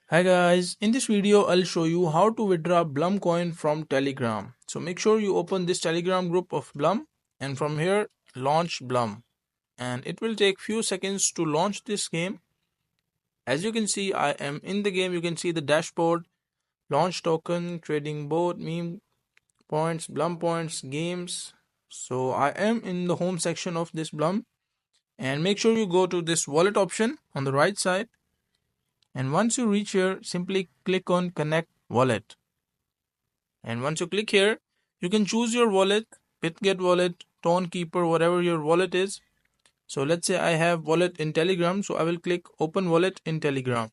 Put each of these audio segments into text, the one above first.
Hi guys, in this video I'll show you how to withdraw Blum coin from Telegram. So make sure you open this Telegram group of Blum and from here launch Blum, and it will take few seconds to launch this game. As you can see, I am in the game. You can see the dashboard, launch token, trading bot, meme points, Blum points, games. So I am in the home section of this Blum, and make sure you go to this wallet option on the right side, and once you reach here simply click on connect wallet. And once you click here, you can choose your wallet, BitGet wallet, Tonekeeper, whatever your wallet is. So let's say I have wallet in Telegram, so I will click open wallet in Telegram.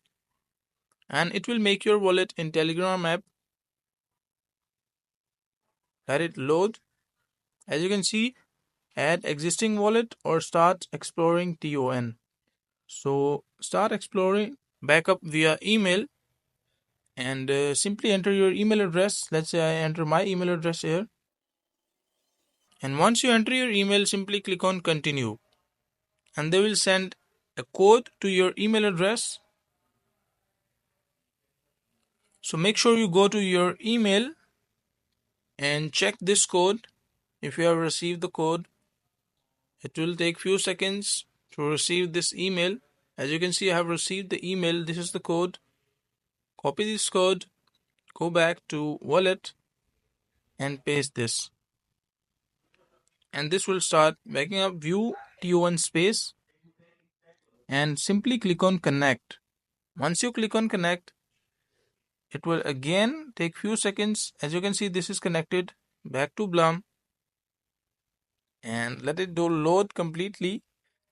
And it will make your wallet in Telegram app. Let it load. As you can see, add existing wallet or start exploring TON. So start exploring, backup via email, and simply enter your email address. Let's say I enter my email address here. And once you enter your email, simply click on continue. And they will send a code to your email address. So make sure you go to your email and check this code. If you have received the code, it will take few seconds to receive this email. As you can see, I have received the email. This is the code. Copy this code, go back to wallet and paste this. And this will start backing up. View TO1 space and simply click on connect. Once you click on connect, it will again take few seconds. As you can see, this is connected back to Blum, and let it load completely.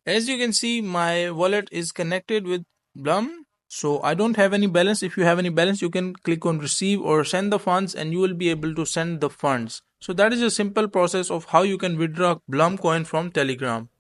As you can see, my wallet is connected with Blum, so I don't have any balance. If you have any balance, you can click on receive or send the funds and you will be able to send the funds. So that is a simple process of how you can withdraw Blum coin from Telegram.